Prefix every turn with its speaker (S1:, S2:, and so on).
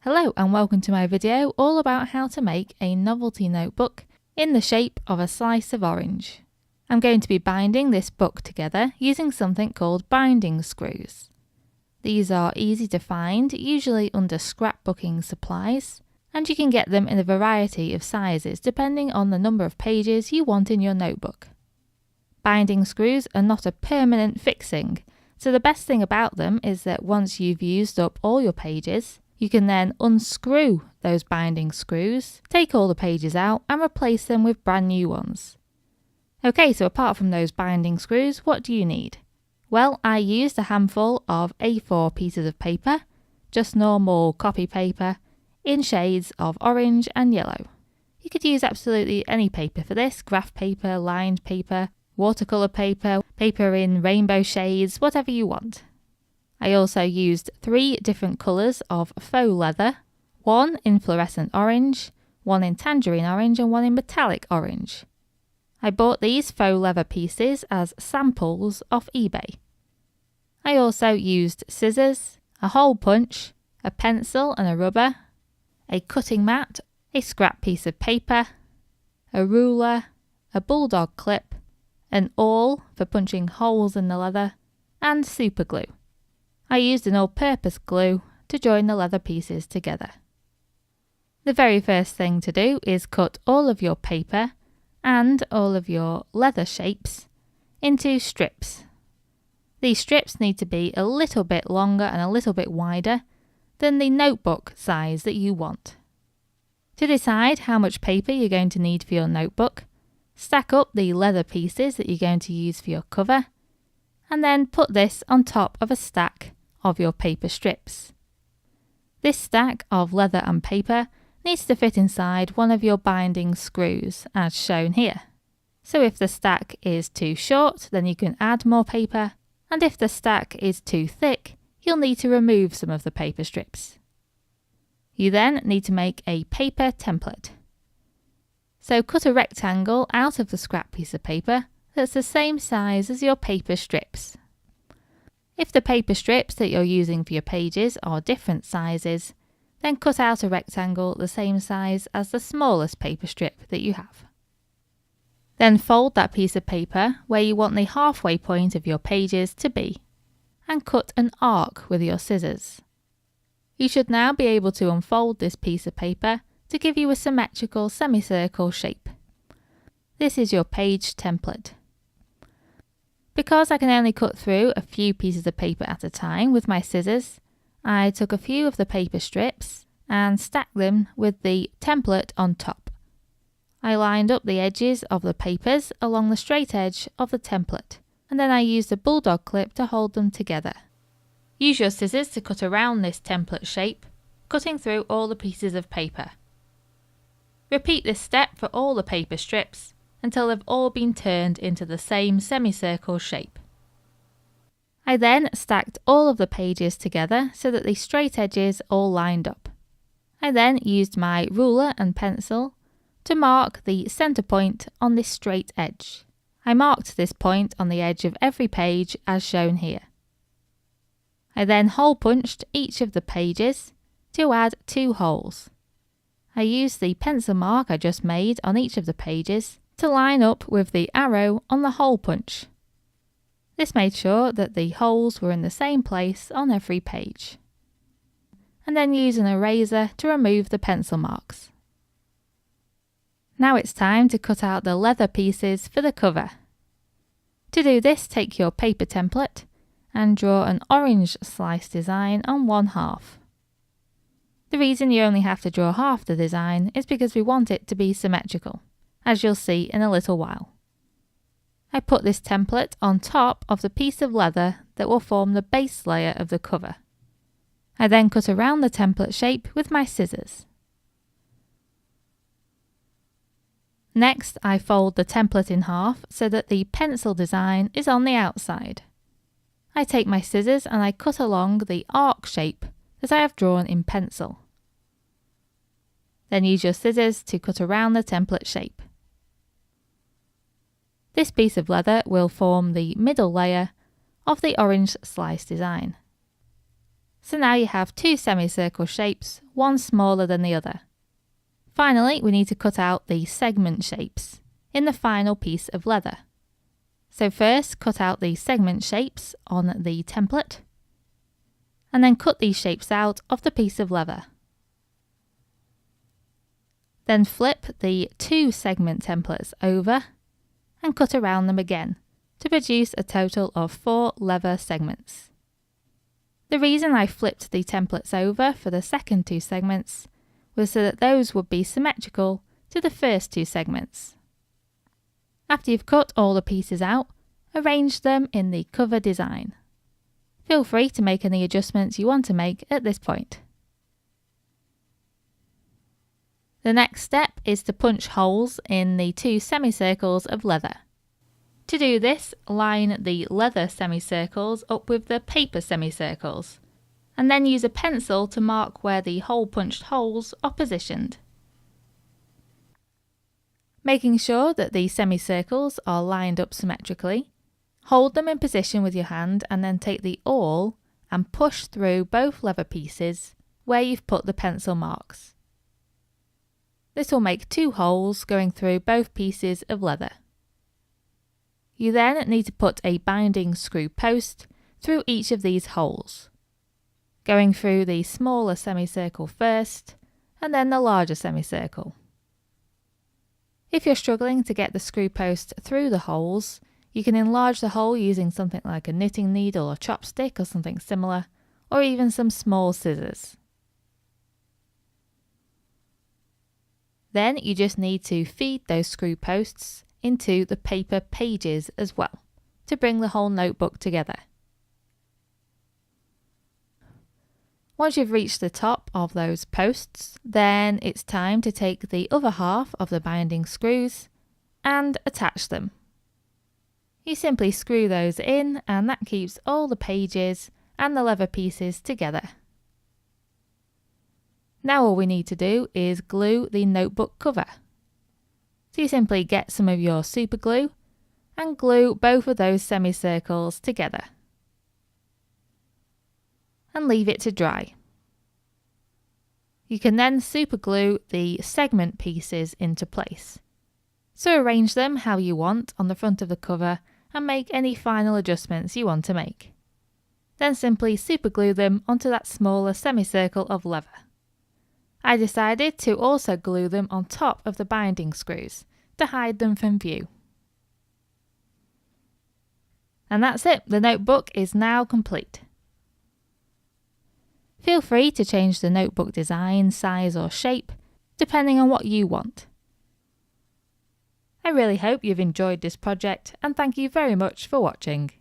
S1: Hello and welcome to my video all about how to make a novelty notebook in the shape of a slice of orange. I'm going to be binding this book together using something called binding screws. These are easy to find, usually under scrapbooking supplies, and you can get them in a variety of sizes depending on the number of pages you want in your notebook. Binding screws are not a permanent fixing, so the best thing about them is that once you've used up all your pages, you can then unscrew those binding screws, take all the pages out and replace them with brand new ones. Okay, so apart from those binding screws, what do you need? Well, I used a handful of A4 pieces of paper, just normal copy paper, in shades of orange and yellow. You could use absolutely any paper for this, graph paper, lined paper, watercolour paper, paper in rainbow shades, whatever you want. I also used 3 different colours of faux leather, one in fluorescent orange, one in tangerine orange and one in metallic orange. I bought these faux leather pieces as samples off eBay. I also used scissors, a hole punch, a pencil and a rubber, a cutting mat, a scrap piece of paper, a ruler, a bulldog clip, an awl for punching holes in the leather, and super glue. I used an all-purpose glue to join the leather pieces together. The very first thing to do is cut all of your paper and all of your leather shapes into strips. These strips need to be a little bit longer and a little bit wider than the notebook size that you want. To decide how much paper you're going to need for your notebook, stack up the leather pieces that you're going to use for your cover, and then put this on top of a stack of your paper strips. This stack of leather and paper needs to fit inside one of your binding screws as shown here. So if the stack is too short, then you can add more paper, and if the stack is too thick, you'll need to remove some of the paper strips. You then need to make a paper template. So cut a rectangle out of the scrap piece of paper that's the same size as your paper strips. If the paper strips that you're using for your pages are different sizes, then cut out a rectangle the same size as the smallest paper strip that you have. Then fold that piece of paper where you want the halfway point of your pages to be, and cut an arc with your scissors. You should now be able to unfold this piece of paper to give you a symmetrical semicircle shape. This is your page template. Because I can only cut through a few pieces of paper at a time with my scissors, I took a few of the paper strips and stacked them with the template on top. I lined up the edges of the papers along the straight edge of the template, and then I used a bulldog clip to hold them together. Use your scissors to cut around this template shape, cutting through all the pieces of paper. Repeat this step for all the paper strips until they've all been turned into the same semicircle shape. I then stacked all of the pages together so that the straight edges all lined up. I then used my ruler and pencil to mark the centre point on this straight edge. I marked this point on the edge of every page as shown here. I then hole punched each of the pages to add 2 holes. I used the pencil mark I just made on each of the pages to line up with the arrow on the hole punch. This made sure that the holes were in the same place on every page. And then use an eraser to remove the pencil marks. Now it's time to cut out the leather pieces for the cover. To do this, take your paper template and draw an orange slice design on one half. The reason you only have to draw half the design is because we want it to be symmetrical, as you'll see in a little while. I put this template on top of the piece of leather that will form the base layer of the cover. I then cut around the template shape with my scissors. Next, I fold the template in half so that the pencil design is on the outside. I take my scissors and I cut along the arc shape that I have drawn in pencil. Then use your scissors to cut around the template shape. This piece of leather will form the middle layer of the orange slice design. So now you have two semicircle shapes, one smaller than the other. Finally, we need to cut out the segment shapes in the final piece of leather. So first, cut out the segment shapes on the template, and then cut these shapes out of the piece of leather. Then flip the two segment templates over and cut around them again to produce a total of 4 leather segments. The reason I flipped the templates over for the second two segments was so that those would be symmetrical to the first two segments. After you've cut all the pieces out, arrange them in the cover design. Feel free to make any adjustments you want to make at this point. The next step is to punch holes in the two semicircles of leather. To do this, line the leather semicircles up with the paper semicircles, and then use a pencil to mark where the hole-punched holes are positioned. Making sure that the semicircles are lined up symmetrically, hold them in position with your hand and then take the awl and push through both leather pieces where you've put the pencil marks. This will make 2 holes going through both pieces of leather. You then need to put a binding screw post through each of these holes, going through the smaller semicircle first and then the larger semicircle. If you're struggling to get the screw post through the holes, you can enlarge the hole using something like a knitting needle or chopstick or something similar, or even some small scissors. Then you just need to feed those screw posts into the paper pages as well to bring the whole notebook together. Once you've reached the top of those posts, then it's time to take the other half of the binding screws and attach them. You simply screw those in and that keeps all the pages and the leather pieces together. Now all we need to do is glue the notebook cover. So you simply get some of your super glue and glue both of those semicircles together and leave it to dry. You can then super glue the segment pieces into place. So arrange them how you want on the front of the cover and make any final adjustments you want to make. Then simply super glue them onto that smaller semicircle of leather. I decided to also glue them on top of the binding screws to hide them from view. And that's it, the notebook is now complete. Feel free to change the notebook design, size or shape, depending on what you want. I really hope you've enjoyed this project and thank you very much for watching.